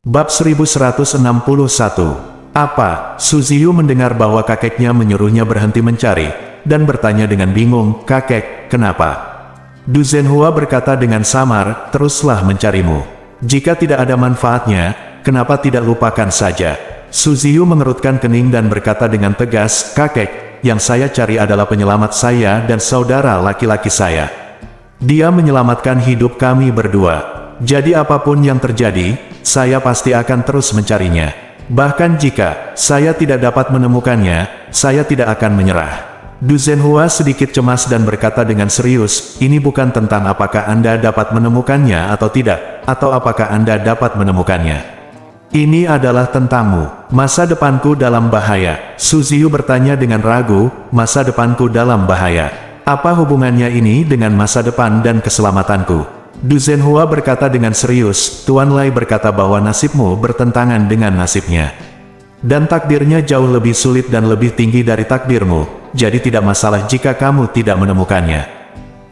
Bab 1161. Apa? Su Ziyu mendengar bahwa kakeknya menyuruhnya berhenti mencari, dan bertanya dengan bingung, "Kakek, kenapa?" Du Zhenhua berkata dengan samar, "Teruslah mencarimu. Jika tidak ada manfaatnya, kenapa tidak lupakan saja?" Su Ziyu mengerutkan kening dan berkata dengan tegas, "Kakek, yang saya cari adalah penyelamat saya dan saudara laki-laki saya. Dia menyelamatkan hidup kami berdua. Jadi apapun yang terjadi, saya pasti akan terus mencarinya. Bahkan jika saya tidak dapat menemukannya, saya tidak akan menyerah." Du Zhenhua sedikit cemas dan berkata dengan serius, "Ini bukan tentang apakah Anda dapat menemukannya atau tidak, atau apakah Anda dapat menemukannya. Ini adalah tentangmu. Masa depanku dalam bahaya." Su Ziyu bertanya dengan ragu, "Masa depanku dalam bahaya? Apa hubungannya ini dengan masa depan dan keselamatanku?" Du Zhenhua berkata dengan serius, "Tuan Lai berkata bahwa nasibmu bertentangan dengan nasibnya. Dan takdirnya jauh lebih sulit dan lebih tinggi dari takdirmu, jadi tidak masalah jika kamu tidak menemukannya.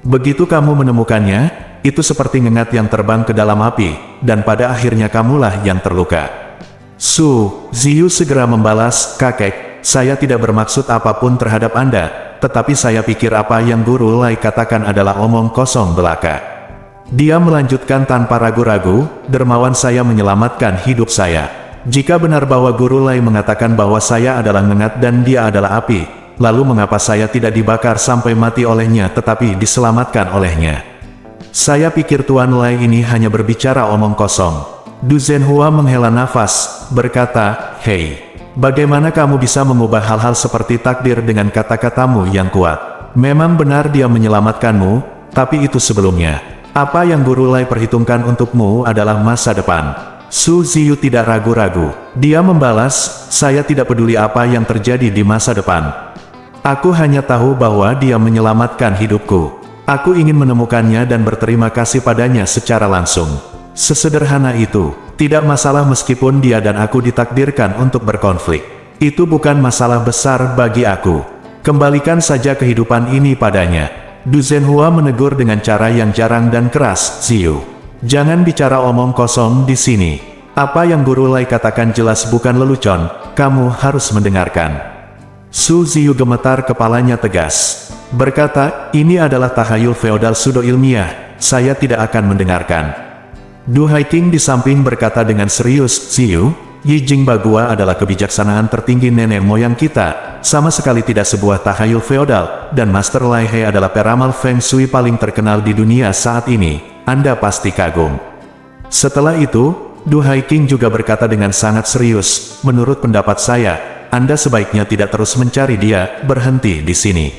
Begitu kamu menemukannya, itu seperti ngengat yang terbang ke dalam api, dan pada akhirnya kamulah yang terluka." Su Ziyu segera membalas, "Kakek, saya tidak bermaksud apapun terhadap Anda, tetapi saya pikir apa yang Guru Lai katakan adalah omong kosong belaka." Dia melanjutkan tanpa ragu-ragu, "Dermawan saya menyelamatkan hidup saya. Jika benar bahwa Guru Lai mengatakan bahwa saya adalah ngengat dan dia adalah api, lalu mengapa saya tidak dibakar sampai mati olehnya tetapi diselamatkan olehnya? Saya pikir Tuan Lai ini hanya berbicara omong kosong." Du Zhenhua menghela nafas, berkata, "Hei, bagaimana kamu bisa mengubah hal-hal seperti takdir dengan kata-katamu yang kuat? Memang benar dia menyelamatkanmu, tapi itu sebelumnya. Apa yang Guru Lai perhitungkan untukmu adalah masa depan." Su Ziyu tidak ragu-ragu. Dia membalas, "Saya tidak peduli apa yang terjadi di masa depan. Aku hanya tahu bahwa dia menyelamatkan hidupku. Aku ingin menemukannya dan berterima kasih padanya secara langsung. Sesederhana itu. Tidak masalah meskipun dia dan aku ditakdirkan untuk berkonflik. Itu bukan masalah besar bagi aku. Kembalikan saja kehidupan ini padanya." Du Zhenhua menegur dengan cara yang jarang dan keras, "Ziyu, jangan bicara omong kosong di sini. Apa yang Guru Lai katakan jelas bukan lelucon, kamu harus mendengarkan." Su Ziyu gemetar kepalanya tegas. Berkata, "Ini adalah tahayul feodal pseudo ilmiah, saya tidak akan mendengarkan." Du Haiqing di samping berkata dengan serius, "Ziyu, Yi Jing Bagua adalah kebijaksanaan tertinggi nenek moyang kita, sama sekali tidak sebuah tahayul feodal, dan Master Lai He adalah peramal Feng Shui paling terkenal di dunia saat ini. Anda pasti kagum." Setelah itu, Du Haiqing juga berkata dengan sangat serius, "Menurut pendapat saya, Anda sebaiknya tidak terus mencari dia, berhenti di sini."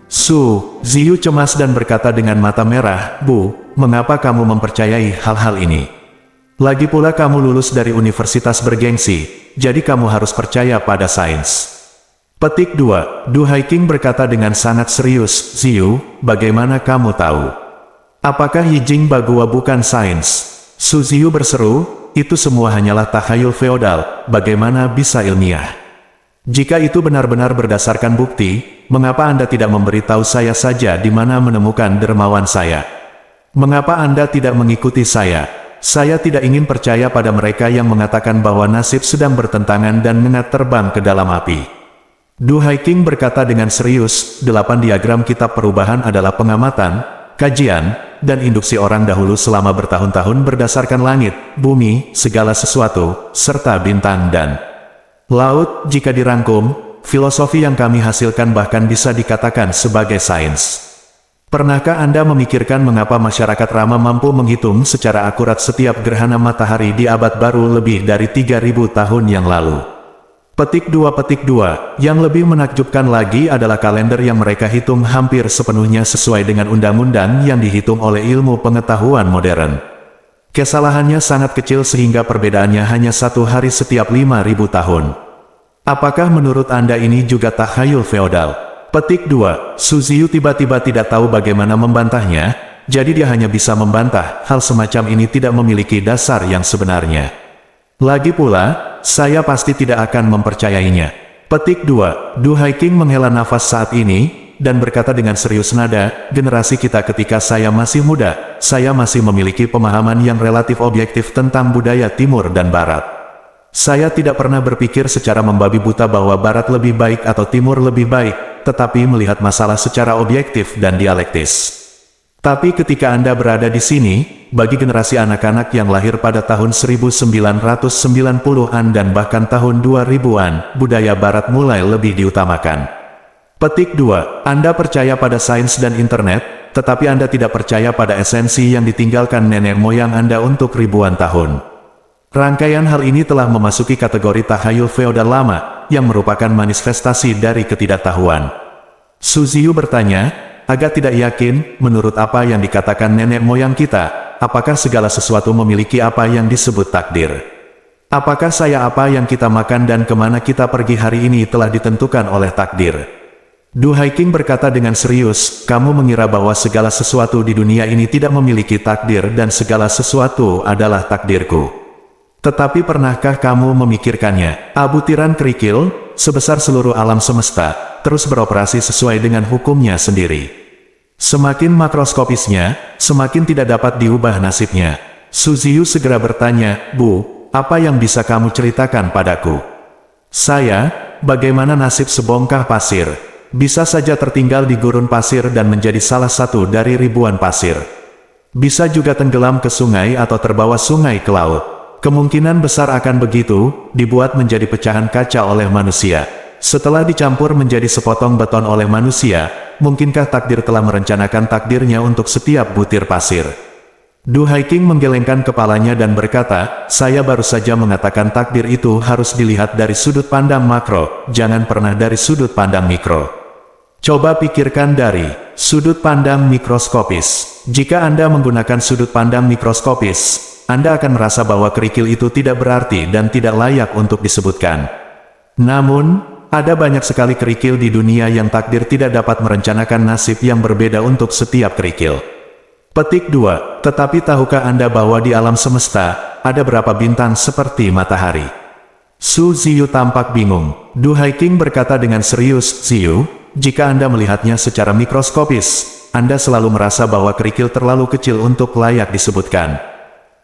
Su Ziyu cemas dan berkata dengan mata merah, "Bu, mengapa kamu mempercayai hal-hal ini? Lagi pula kamu lulus dari universitas bergengsi, jadi kamu harus percaya pada sains." Petik 2. Du Haiqing berkata dengan sangat serius, "Ziyu, bagaimana kamu tahu? Apakah Yi Jing Bagua bukan sains?" Su Ziyu berseru, "Itu semua hanyalah tahayul feodal, bagaimana bisa ilmiah? Jika itu benar-benar berdasarkan bukti, mengapa Anda tidak memberitahu saya saja di mana menemukan dermawan saya? Mengapa Anda tidak mengikuti saya? Saya tidak ingin percaya pada mereka yang mengatakan bahwa nasib sedang bertentangan dan ngengat terbang ke dalam api." Du Haiqing berkata dengan serius, 8 diagram kitab perubahan adalah pengamatan, kajian, dan induksi orang dahulu selama bertahun-tahun berdasarkan langit, bumi, segala sesuatu, serta bintang dan laut. Jika dirangkum, filosofi yang kami hasilkan bahkan bisa dikatakan sebagai sains. Pernahkah Anda memikirkan mengapa masyarakat Rama mampu menghitung secara akurat setiap gerhana matahari di abad baru lebih dari 3000 tahun yang lalu? Petik 2. Yang lebih menakjubkan lagi adalah kalender yang mereka hitung hampir sepenuhnya sesuai dengan undang-undang yang dihitung oleh ilmu pengetahuan modern. Kesalahannya sangat kecil sehingga perbedaannya hanya 1 hari setiap 5000 tahun. Apakah menurut Anda ini juga tahayul feodal? Petik 2. Su Ziyu tiba-tiba tidak tahu bagaimana membantahnya, jadi dia hanya bisa membantah, hal semacam ini tidak memiliki dasar yang sebenarnya. Lagi pula, saya pasti tidak akan mempercayainya. Petik 2. Du Haiqing menghela nafas saat ini, dan berkata dengan serius nada, generasi kita ketika saya masih muda, saya masih memiliki pemahaman yang relatif objektif tentang budaya Timur dan Barat. Saya tidak pernah berpikir secara membabi buta bahwa Barat lebih baik atau Timur lebih baik, tetapi melihat masalah secara objektif dan dialektis. Tapi ketika Anda berada di sini, bagi generasi anak-anak yang lahir pada tahun 1990-an dan bahkan tahun 2000-an, budaya Barat mulai lebih diutamakan. Petik 2. Anda percaya pada sains dan internet, tetapi Anda tidak percaya pada esensi yang ditinggalkan nenek moyang Anda untuk ribuan tahun. Rangkaian hal ini telah memasuki kategori tahayul feodal lama, yang merupakan manifestasi dari ketidaktahuan. Su Ziyu bertanya, agak tidak yakin, menurut apa yang dikatakan nenek moyang kita, apakah segala sesuatu memiliki apa yang disebut takdir? Apakah saya apa yang kita makan dan kemana kita pergi hari ini telah ditentukan oleh takdir? Du Haiqing berkata dengan serius, kamu mengira bahwa segala sesuatu di dunia ini tidak memiliki takdir dan segala sesuatu adalah takdirku. Tetapi pernahkah kamu memikirkannya? Butiran kerikil, sebesar seluruh alam semesta, terus beroperasi sesuai dengan hukumnya sendiri. Semakin makroskopisnya, semakin tidak dapat diubah nasibnya. Su Ziyu segera bertanya, Bu, apa yang bisa kamu ceritakan padaku? Saya, bagaimana nasib sebongkah pasir? Bisa saja tertinggal di gurun pasir dan menjadi salah satu dari ribuan pasir. Bisa juga tenggelam ke sungai atau terbawa sungai ke laut. Kemungkinan besar akan begitu, dibuat menjadi pecahan kaca oleh manusia. Setelah dicampur menjadi sepotong beton oleh manusia, mungkinkah takdir telah merencanakan takdirnya untuk setiap butir pasir? Du Haiqing menggelengkan kepalanya dan berkata, saya baru saja mengatakan takdir itu harus dilihat dari sudut pandang makro, jangan pernah dari sudut pandang mikro. Coba pikirkan dari sudut pandang mikroskopis. Jika Anda menggunakan sudut pandang mikroskopis, Anda akan merasa bahwa kerikil itu tidak berarti dan tidak layak untuk disebutkan. Namun, ada banyak sekali kerikil di dunia yang takdir tidak dapat merencanakan nasib yang berbeda untuk setiap kerikil. Petik 2. Tetapi tahukah Anda bahwa di alam semesta, ada berapa bintang seperti matahari? Su Ziyu tampak bingung. Du Haiqing berkata dengan serius, Ziyu, jika Anda melihatnya secara mikroskopis, Anda selalu merasa bahwa kerikil terlalu kecil untuk layak disebutkan.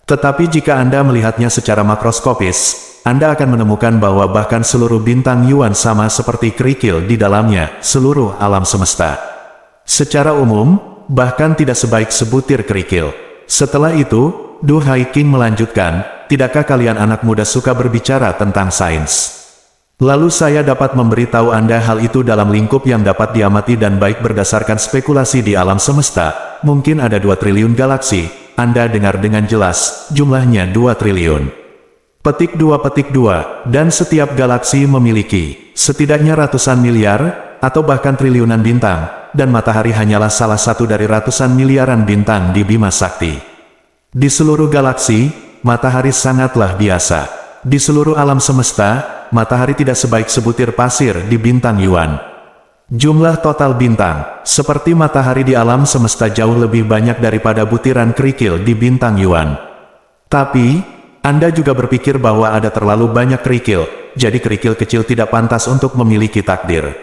Tetapi jika Anda melihatnya secara makroskopis, Anda akan menemukan bahwa bahkan seluruh bintang Yuan sama seperti kerikil di dalamnya, seluruh alam semesta. Secara umum, bahkan tidak sebaik sebutir kerikil. Setelah itu, Du Haiqing melanjutkan, tidakkah kalian anak muda suka berbicara tentang sains? Lalu saya dapat memberitahu Anda hal itu dalam lingkup yang dapat diamati dan baik berdasarkan spekulasi di alam semesta. Mungkin ada 2 triliun galaksi, Anda dengar dengan jelas, jumlahnya 2 triliun. Petik 2, dan setiap galaksi memiliki, setidaknya ratusan miliar, atau bahkan triliunan bintang, dan matahari hanyalah salah satu dari ratusan miliaran bintang di Bima Sakti. Di seluruh galaksi, matahari sangatlah biasa. Di seluruh alam semesta, matahari tidak sebaik sebutir pasir di bintang Yuan. Jumlah total bintang, seperti matahari di alam semesta jauh lebih banyak daripada butiran kerikil di bintang Yuan. Tapi, Anda juga berpikir bahwa ada terlalu banyak kerikil, jadi kerikil kecil tidak pantas untuk memiliki takdir.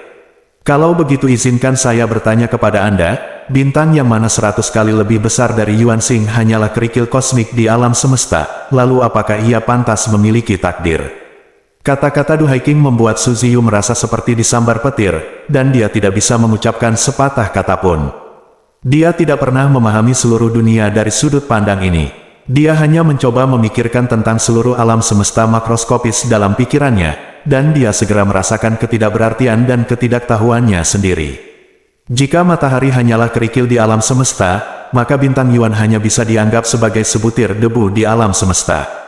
Kalau begitu izinkan saya bertanya kepada Anda, bintang yang mana 100 kali lebih besar dari Yuan Xing hanyalah kerikil kosmik di alam semesta, lalu apakah ia pantas memiliki takdir? Kata-kata Du Haiqing membuat Su Ziyu merasa seperti disambar petir, dan dia tidak bisa mengucapkan sepatah kata pun. Dia tidak pernah memahami seluruh dunia dari sudut pandang ini. Dia hanya mencoba memikirkan tentang seluruh alam semesta makroskopis dalam pikirannya, dan dia segera merasakan ketidakberartian dan ketidaktahuannya sendiri. Jika matahari hanyalah kerikil di alam semesta, maka bintang Yuan hanya bisa dianggap sebagai sebutir debu di alam semesta.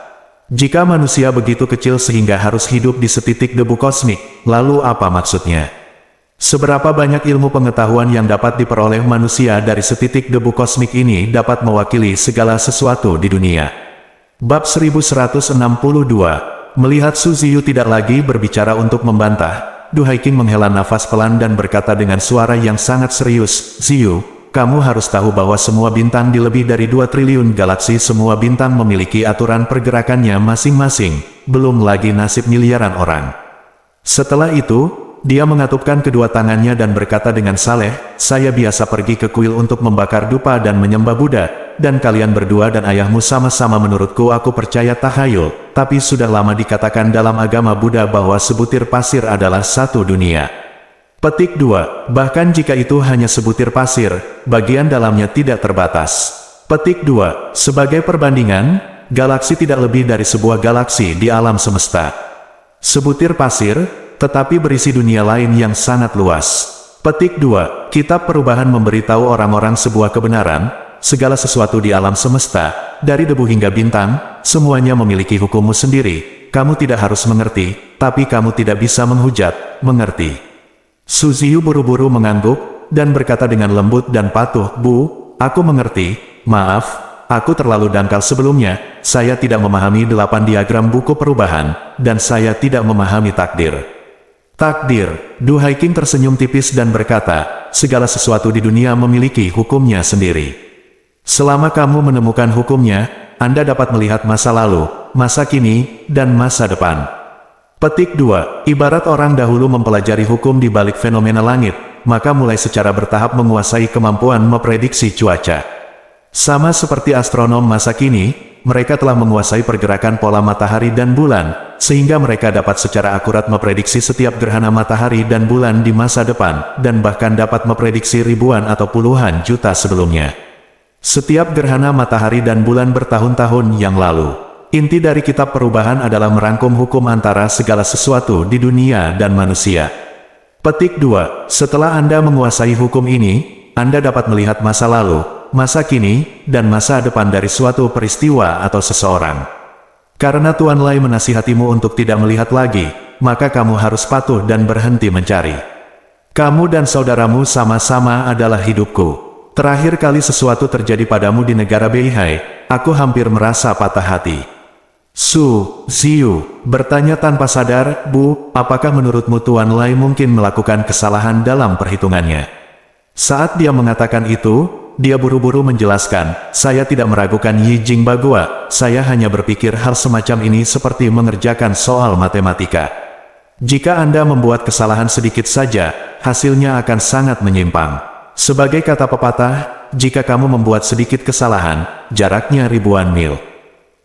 Jika manusia begitu kecil sehingga harus hidup di setitik debu kosmik, lalu apa maksudnya? Seberapa banyak ilmu pengetahuan yang dapat diperoleh manusia dari setitik debu kosmik ini dapat mewakili segala sesuatu di dunia. Bab 1162. Melihat Su Ziyu tidak lagi berbicara untuk membantah, Du Haiqing menghela nafas pelan dan berkata dengan suara yang sangat serius, Ziyu, kamu harus tahu bahwa semua bintang di lebih dari 2 triliun galaksi semua bintang memiliki aturan pergerakannya masing-masing, belum lagi nasib miliaran orang. Setelah itu, dia mengatupkan kedua tangannya dan berkata dengan saleh, "Saya biasa pergi ke kuil untuk membakar dupa dan menyembah Buddha, dan kalian berdua dan ayahmu sama-sama menurutku aku percaya tahayul, tapi sudah lama dikatakan dalam agama Buddha bahwa sebutir pasir adalah satu dunia." Petik 2. Bahkan jika itu hanya sebutir pasir, bagian dalamnya tidak terbatas. Petik 2. Sebagai perbandingan, galaksi tidak lebih dari sebuah galaksi di alam semesta. Sebutir pasir, tetapi berisi dunia lain yang sangat luas. Petik 2. Kitab Perubahan memberitahu orang-orang sebuah kebenaran, segala sesuatu di alam semesta, dari debu hingga bintang, semuanya memiliki hukummu sendiri. Kamu tidak harus mengerti, tapi kamu tidak bisa menghujat, mengerti. Suziyu buru-buru mengangguk, dan berkata dengan lembut dan patuh, "Bu, aku mengerti, maaf. Aku terlalu dangkal sebelumnya, saya tidak memahami 8 diagram buku perubahan, dan saya tidak memahami takdir." Takdir, Du Haiking tersenyum tipis dan berkata, "Segala sesuatu di dunia memiliki hukumnya sendiri. Selama kamu menemukan hukumnya, Anda dapat melihat masa lalu, masa kini, dan masa depan." Petik 2. Ibarat orang dahulu mempelajari hukum di balik fenomena langit, maka mulai secara bertahap menguasai kemampuan memprediksi cuaca. Sama seperti astronom masa kini, mereka telah menguasai pergerakan pola matahari dan bulan, sehingga mereka dapat secara akurat memprediksi setiap gerhana matahari dan bulan di masa depan, dan bahkan dapat memprediksi ribuan atau puluhan juta sebelumnya. Setiap gerhana matahari dan bulan bertahun-tahun yang lalu. Inti dari kitab perubahan adalah merangkum hukum antara segala sesuatu di dunia dan manusia. Petik 2. Setelah Anda menguasai hukum ini, Anda dapat melihat masa lalu, masa kini, dan masa depan dari suatu peristiwa atau seseorang. Karena Tuan Lai menasihatimu untuk tidak melihat lagi, maka kamu harus patuh dan berhenti mencari. Kamu dan saudaramu sama-sama adalah hidupku. Terakhir kali sesuatu terjadi padamu di negara Beihai, aku hampir merasa patah hati. Ziyu bertanya tanpa sadar, "Bu, apakah menurutmu Tuan Lai mungkin melakukan kesalahan dalam perhitungannya?" Saat dia mengatakan itu, dia buru-buru menjelaskan, "Saya tidak meragukan Yi Jing Bagua, saya hanya berpikir hal semacam ini seperti mengerjakan soal matematika. Jika Anda membuat kesalahan sedikit saja, hasilnya akan sangat menyimpang. Sebagai kata pepatah, jika kamu membuat sedikit kesalahan, jaraknya ribuan mil."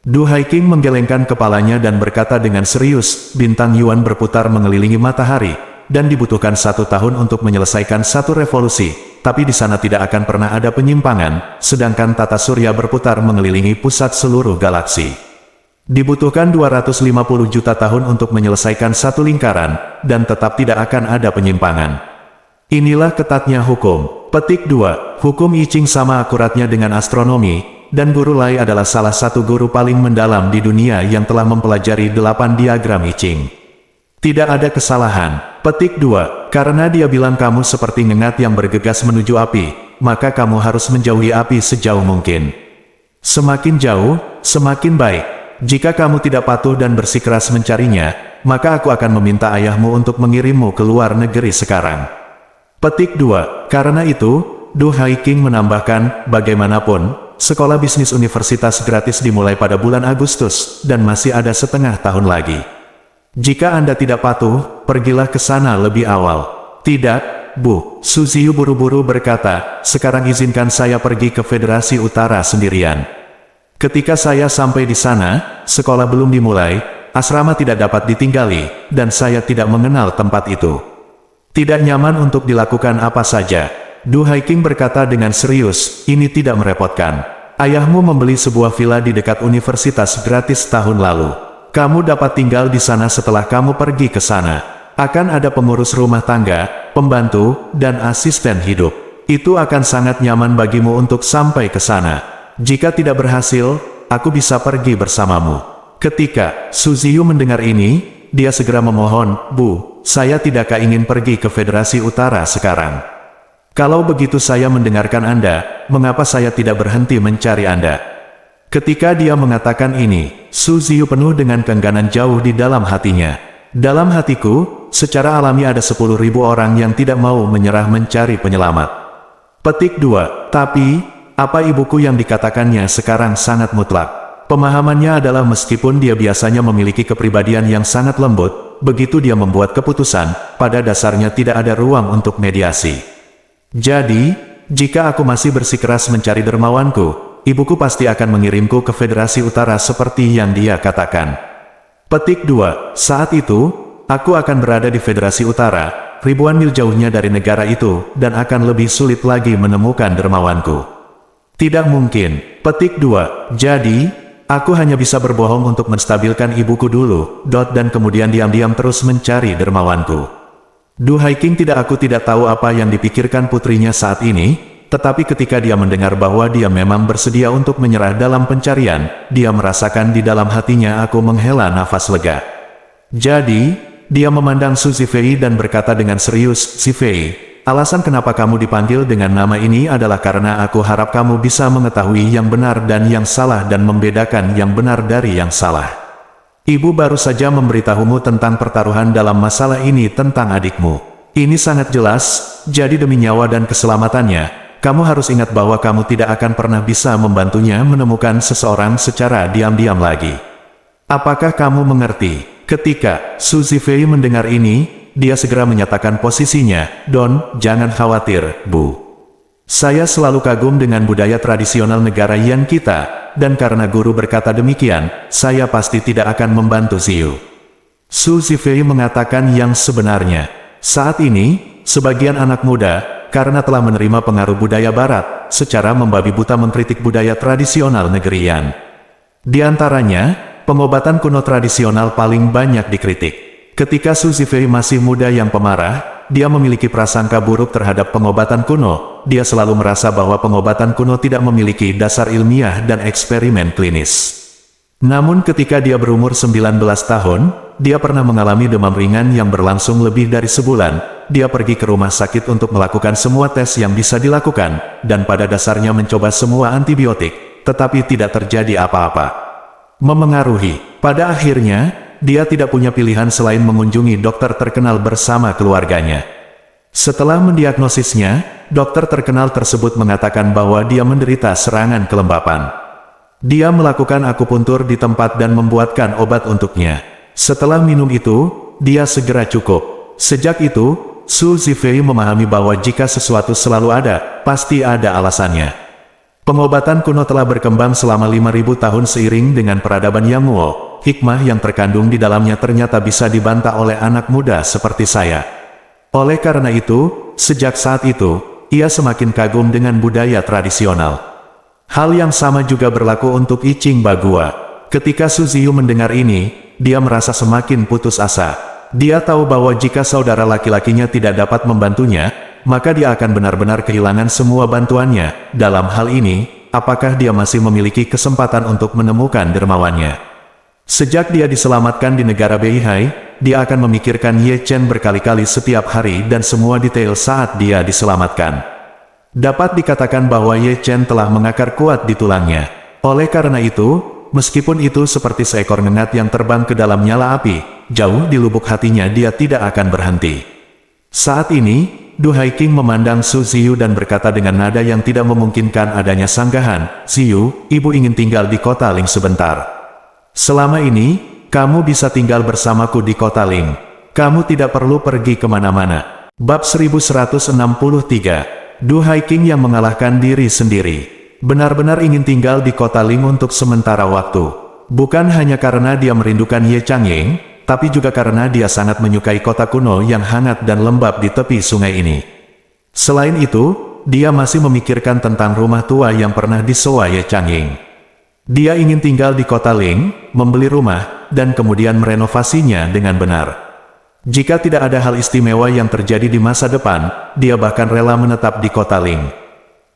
Du Haiking menggelengkan kepalanya dan berkata dengan serius, "Bintang Yuan berputar mengelilingi matahari, dan dibutuhkan 1 tahun untuk menyelesaikan satu revolusi, tapi di sana tidak akan pernah ada penyimpangan, sedangkan tata surya berputar mengelilingi pusat seluruh galaksi. Dibutuhkan 250 juta tahun untuk menyelesaikan satu lingkaran, dan tetap tidak akan ada penyimpangan. Inilah ketatnya hukum." Petik 2. Hukum I Ching sama akuratnya dengan astronomi, dan Guru Lai adalah salah satu guru paling mendalam di dunia yang telah mempelajari 8 diagram I Ching. Tidak ada kesalahan. Petik 2. Karena dia bilang kamu seperti ngengat yang bergegas menuju api, maka kamu harus menjauhi api sejauh mungkin. Semakin jauh, semakin baik. Jika kamu tidak patuh dan bersikeras mencarinya, maka aku akan meminta ayahmu untuk mengirimmu ke luar negeri sekarang. Petik 2. Karena itu, Du Haiking menambahkan, bagaimanapun, sekolah bisnis universitas gratis dimulai pada bulan Agustus, dan masih ada setengah tahun lagi. Jika Anda tidak patuh, pergilah ke sana lebih awal. Tidak, Bu. Suziyu buru-buru berkata, "Sekarang izinkan saya pergi ke Federasi Utara sendirian." Ketika saya sampai di sana, sekolah belum dimulai, asrama tidak dapat ditinggali, dan saya tidak mengenal tempat itu. Tidak nyaman untuk dilakukan apa saja. Du Haiking berkata dengan serius, "Ini tidak merepotkan. Ayahmu membeli sebuah villa di dekat universitas gratis tahun lalu. Kamu dapat tinggal di sana setelah kamu pergi ke sana. Akan ada pengurus rumah tangga, pembantu, dan asisten hidup. Itu akan sangat nyaman bagimu untuk sampai ke sana. Jika tidak berhasil, aku bisa pergi bersamamu." Ketika Suziyu mendengar ini, dia segera memohon, "Bu, saya tidak ingin pergi ke Federasi Utara sekarang. Kalau begitu saya mendengarkan Anda, mengapa saya tidak berhenti mencari Anda?" Ketika dia mengatakan ini, Suziyu penuh dengan keengganan jauh di dalam hatinya. "Dalam hatiku, secara alami ada 10.000 orang yang tidak mau menyerah mencari penyelamat." Petik 2. Tapi, apa ibuku yang dikatakannya sekarang sangat mutlak. Pemahamannya adalah meskipun dia biasanya memiliki kepribadian yang sangat lembut, begitu dia membuat keputusan, pada dasarnya tidak ada ruang untuk mediasi. Jadi, jika aku masih bersikeras mencari dermawanku, ibuku pasti akan mengirimku ke Federasi Utara seperti yang dia katakan. Petik 2. Saat itu, aku akan berada di Federasi Utara, ribuan mil jauhnya dari negara itu, dan akan lebih sulit lagi menemukan dermawanku. Tidak mungkin. Petik 2. Jadi, aku hanya bisa berbohong untuk menstabilkan ibuku dulu, dan kemudian diam-diam terus mencari dermawanku. Du Haiking aku tidak tahu apa yang dipikirkan putrinya saat ini, tetapi ketika dia mendengar bahwa dia memang bersedia untuk menyerah dalam pencarian, dia merasakan di dalam hatinya aku menghela nafas lega. Jadi, dia memandang Su Zifei dan berkata dengan serius, "Zifei, alasan kenapa kamu dipanggil dengan nama ini adalah karena aku harap kamu bisa mengetahui yang benar dan yang salah dan membedakan yang benar dari yang salah. Ibu baru saja memberitahumu tentang pertaruhan dalam masalah ini tentang adikmu. Ini sangat jelas, jadi demi nyawa dan keselamatannya, kamu harus ingat bahwa kamu tidak akan pernah bisa membantunya menemukan seseorang secara diam-diam lagi. Apakah kamu mengerti?" Ketika Su Zifei mendengar ini, dia segera menyatakan posisinya, "Don, jangan khawatir, Bu. Saya selalu kagum dengan budaya tradisional negara Yan kita, dan karena guru berkata demikian, saya pasti tidak akan membantu Ziyu." Su Zifei mengatakan yang sebenarnya. Saat ini, sebagian anak muda, karena telah menerima pengaruh budaya barat, secara membabi buta mengkritik budaya tradisional negeri Yan. Di antaranya, pengobatan kuno tradisional paling banyak dikritik. Ketika Su Zifei masih muda yang pemarah, dia memiliki prasangka buruk terhadap pengobatan kuno. Dia selalu merasa bahwa pengobatan kuno tidak memiliki dasar ilmiah dan eksperimen klinis. Namun ketika dia berumur 19 tahun, dia pernah mengalami demam ringan yang berlangsung lebih dari sebulan. Dia pergi ke rumah sakit untuk melakukan semua tes yang bisa dilakukan, dan pada dasarnya mencoba semua antibiotik, tetapi tidak terjadi apa-apa. Memengaruhi. Pada akhirnya, dia tidak punya pilihan selain mengunjungi dokter terkenal bersama keluarganya. Setelah mendiagnosisnya, dokter terkenal tersebut mengatakan bahwa dia menderita serangan kelembapan. Dia melakukan akupuntur di tempat dan membuatkan obat untuknya. Setelah minum itu, dia segera cukup. Sejak itu, Su Zifei memahami bahwa jika sesuatu selalu ada, pasti ada alasannya. Pengobatan kuno telah berkembang selama 5.000 tahun seiring dengan peradaban Yangguo. Hikmah yang terkandung di dalamnya ternyata bisa dibantah oleh anak muda seperti saya. Oleh karena itu, sejak saat itu, ia semakin kagum dengan budaya tradisional. Hal yang sama juga berlaku untuk I Ching Bagua. Ketika Su Ziyu mendengar ini, dia merasa semakin putus asa. Dia tahu bahwa jika saudara laki-lakinya tidak dapat membantunya, maka dia akan benar-benar kehilangan semua bantuannya. Dalam hal ini, apakah dia masih memiliki kesempatan untuk menemukan dermawannya? Sejak dia diselamatkan di negara Beihai, dia akan memikirkan Ye Chen berkali-kali setiap hari dan semua detail saat dia diselamatkan. Dapat dikatakan bahwa Ye Chen telah mengakar kuat di tulangnya. Oleh karena itu, meskipun itu seperti seekor ngengat yang terbang ke dalam nyala api, jauh di lubuk hatinya dia tidak akan berhenti. Saat ini, Du Haiking memandang Su Ziyu dan berkata dengan nada yang tidak memungkinkan adanya sanggahan, "Ziyu, ibu ingin tinggal di kota Ling sebentar. Selama ini, kamu bisa tinggal bersamaku di kota Ling. Kamu tidak perlu pergi kemana-mana." Bab 1163. Du Haiking yang mengalahkan diri sendiri. Benar-benar ingin tinggal di kota Ling untuk sementara waktu. Bukan hanya karena dia merindukan Ye Changying, tapi juga karena dia sangat menyukai kota kuno yang hangat dan lembab di tepi sungai ini. Selain itu, dia masih memikirkan tentang rumah tua yang pernah disewa Ye Changying. Dia ingin tinggal di kota Ling, membeli rumah, dan kemudian merenovasinya dengan benar. Jika tidak ada hal istimewa yang terjadi di masa depan, dia bahkan rela menetap di kota Ling.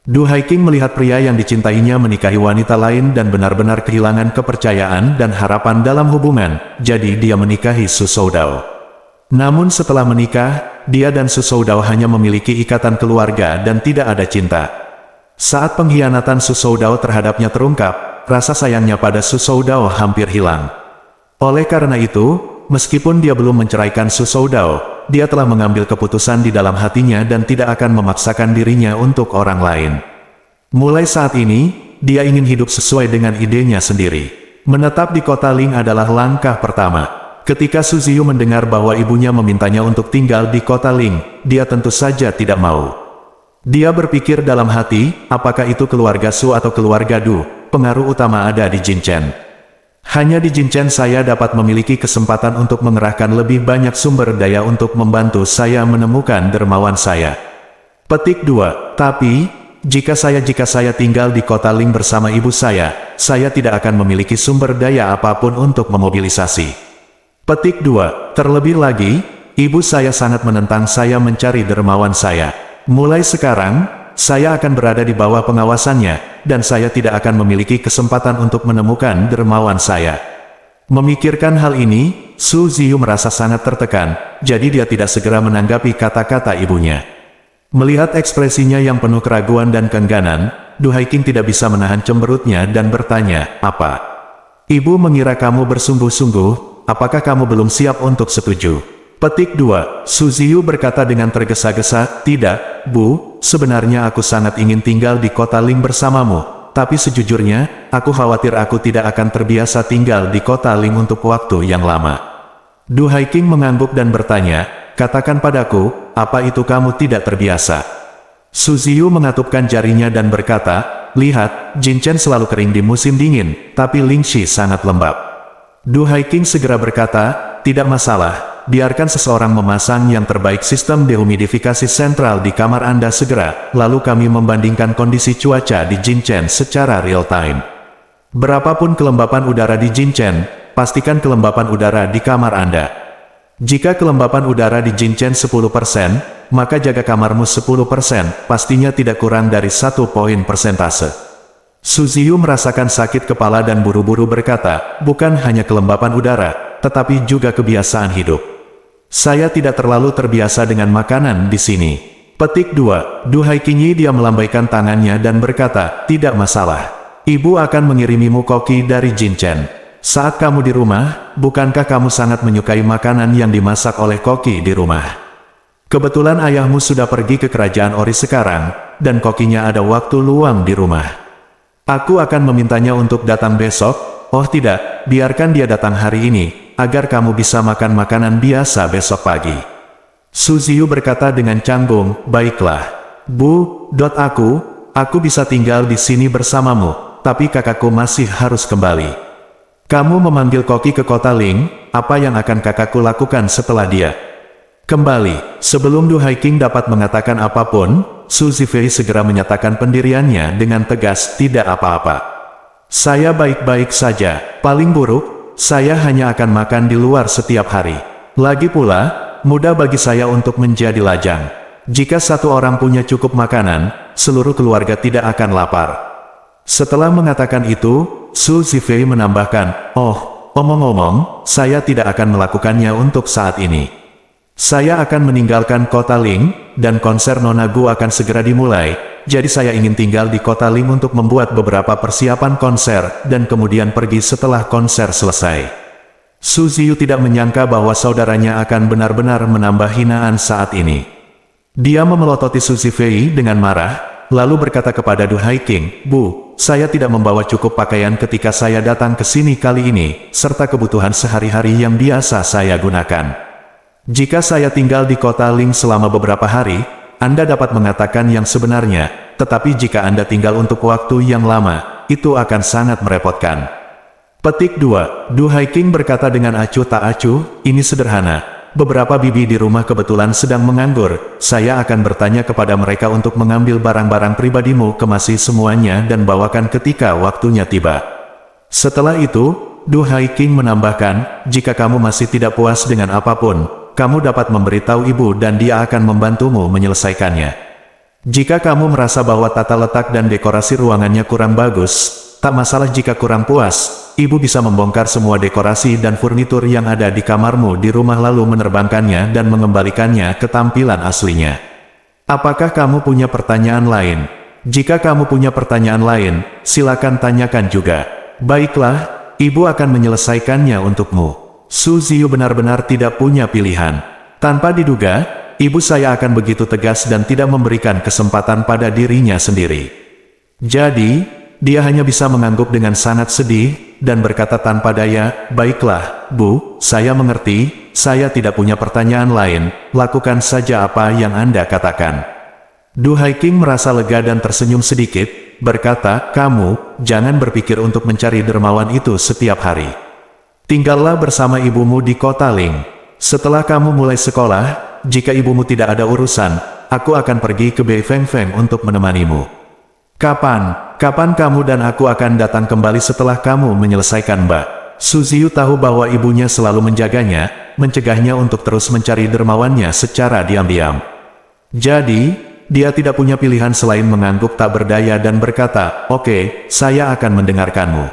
Du Haiking melihat pria yang dicintainya menikahi wanita lain dan benar-benar kehilangan kepercayaan dan harapan dalam hubungan, jadi dia menikahi Su Soudao. Namun setelah menikah, dia dan Su Soudao hanya memiliki ikatan keluarga dan tidak ada cinta. Saat pengkhianatan Su Soudao terhadapnya terungkap, rasa sayangnya pada Su Soudao hampir hilang. Oleh karena itu, meskipun dia belum menceraikan Su Soudao, dia telah mengambil keputusan di dalam hatinya dan tidak akan memaksakan dirinya untuk orang lain. Mulai saat ini, dia ingin hidup sesuai dengan idenya sendiri. Menetap di kota Ling adalah langkah pertama. Ketika Suziyu mendengar bahwa ibunya memintanya untuk tinggal di kota Ling, dia tentu saja tidak mau. Dia berpikir dalam hati, apakah itu keluarga Su atau keluarga Du, pengaruh utama ada di Jinchen. Hanya di Jinchen saya dapat memiliki kesempatan untuk mengerahkan lebih banyak sumber daya untuk membantu saya menemukan dermawan saya. Petik 2. Tapi, jika saya tinggal di kota Ling bersama ibu saya tidak akan memiliki sumber daya apapun untuk memobilisasi. Petik 2. Terlebih lagi, ibu saya sangat menentang saya mencari dermawan saya. Mulai sekarang, saya akan berada di bawah pengawasannya, dan saya tidak akan memiliki kesempatan untuk menemukan dermawan saya. Memikirkan hal ini, Su Ziyu merasa sangat tertekan, jadi dia tidak segera menanggapi kata-kata ibunya. Melihat ekspresinya yang penuh keraguan dan keengganan, Du Haiqing tidak bisa menahan cemberutnya dan bertanya, "Apa? Ibu mengira kamu bersungguh-sungguh, apakah kamu belum siap untuk setuju?" Petik 2. Su Ziyu berkata dengan tergesa-gesa, "Tidak, Bu, sebenarnya aku sangat ingin tinggal di kota Ling bersamamu, tapi sejujurnya, aku khawatir aku tidak akan terbiasa tinggal di kota Ling untuk waktu yang lama." Du Haiqing mengangguk dan bertanya, "Katakan padaku, apa itu kamu tidak terbiasa?" Su Ziyu mengatupkan jarinya dan berkata, "Lihat, Jinchen selalu kering di musim dingin, tapi Lingxi sangat lembab." Du Haiqing segera berkata, "Tidak masalah. Biarkan seseorang memasang yang terbaik sistem dehumidifikasi sentral di kamar Anda segera, lalu kami membandingkan kondisi cuaca di Jinchen secara real-time. Berapapun kelembapan udara di Jinchen, pastikan kelembapan udara di kamar Anda. Jika kelembapan udara di Jinchen 10%, maka jaga kamarmu 10%, pastinya tidak kurang dari 1 poin persentase." Su Ziyu merasakan sakit kepala dan buru-buru berkata, "Bukan hanya kelembapan udara, tetapi juga kebiasaan hidup. Saya tidak terlalu terbiasa dengan makanan di sini." Petik 2. Du Haiqing dia melambaikan tangannya dan berkata, "Tidak masalah. Ibu akan mengirimimu koki dari Jinchen. Saat kamu di rumah, bukankah kamu sangat menyukai makanan yang dimasak oleh koki di rumah? Kebetulan ayahmu sudah pergi ke kerajaan Ori sekarang, dan kokinya ada waktu luang di rumah. Aku akan memintanya untuk datang besok." "Oh tidak, biarkan dia datang hari ini, agar kamu bisa makan makanan biasa besok pagi." Su Ziyu berkata dengan canggung, "Baiklah. Bu, aku bisa tinggal di sini bersamamu, tapi kakakku masih harus kembali. Kamu memanggil koki ke kota Ling, apa yang akan kakakku lakukan setelah dia kembali?" Sebelum Du Haiqing dapat mengatakan apapun, Su Zifei segera menyatakan pendiriannya dengan tegas, "Tidak apa-apa. Saya baik-baik saja. Paling buruk, saya hanya akan makan di luar setiap hari. Lagi pula, mudah bagi saya untuk menjadi lajang. Jika satu orang punya cukup makanan, seluruh keluarga tidak akan lapar." Setelah mengatakan itu, Su Zifei menambahkan, "Oh, omong-omong, saya tidak akan melakukannya untuk saat ini. Saya akan meninggalkan kota Ling, dan konser Nona Gu akan segera dimulai, jadi saya ingin tinggal di kota Ling untuk membuat beberapa persiapan konser, dan kemudian pergi setelah konser selesai." Su Ziyu tidak menyangka bahwa saudaranya akan benar-benar menambah hinaan saat ini. Dia memelototi Su Zifei dengan marah, lalu berkata kepada Du Haiqing, "Bu, saya tidak membawa cukup pakaian ketika saya datang ke sini kali ini, serta kebutuhan sehari-hari yang biasa saya gunakan. Jika saya tinggal di kota Ling selama beberapa hari, Anda dapat mengatakan yang sebenarnya, tetapi jika Anda tinggal untuk waktu yang lama, itu akan sangat merepotkan." Petik 2. Du Haiqing berkata dengan acuh tak acuh, "Ini sederhana. Beberapa bibi di rumah kebetulan sedang menganggur. Saya akan bertanya kepada mereka untuk mengambil barang-barang pribadimu, kemasi semuanya dan bawakan ketika waktunya tiba." Setelah itu, Du Haiqing menambahkan, "Jika kamu masih tidak puas dengan apapun, kamu dapat memberitahu ibu dan dia akan membantumu menyelesaikannya. Jika kamu merasa bahwa tata letak dan dekorasi ruangannya kurang bagus, tak masalah jika kurang puas. Ibu bisa membongkar semua dekorasi dan furnitur yang ada di kamarmu di rumah lalu menerbangkannya dan mengembalikannya ke tampilan aslinya. Apakah kamu punya pertanyaan lain? Jika kamu punya pertanyaan lain, silakan tanyakan juga." "Baiklah, ibu akan menyelesaikannya untukmu." Su Ziyu benar-benar tidak punya pilihan. Tanpa diduga, ibu saya akan begitu tegas dan tidak memberikan kesempatan pada dirinya sendiri. Jadi, dia hanya bisa mengangguk dengan sangat sedih, dan berkata tanpa daya, "Baiklah, Bu, saya mengerti, saya tidak punya pertanyaan lain, lakukan saja apa yang Anda katakan." Du Haiking merasa lega dan tersenyum sedikit, berkata, "Kamu, jangan berpikir untuk mencari dermawan itu setiap hari. Tinggallah bersama ibumu di kota Ling. Setelah kamu mulai sekolah, jika ibumu tidak ada urusan, aku akan pergi ke Bei Feng Feng untuk menemanimu." Kapan kamu dan aku akan datang kembali setelah kamu menyelesaikan Mbak?" Su Ziyu tahu bahwa ibunya selalu menjaganya, mencegahnya untuk terus mencari dermawannya secara diam-diam. Jadi, dia tidak punya pilihan selain mengangguk tak berdaya dan berkata, "Oke, saya akan mendengarkanmu."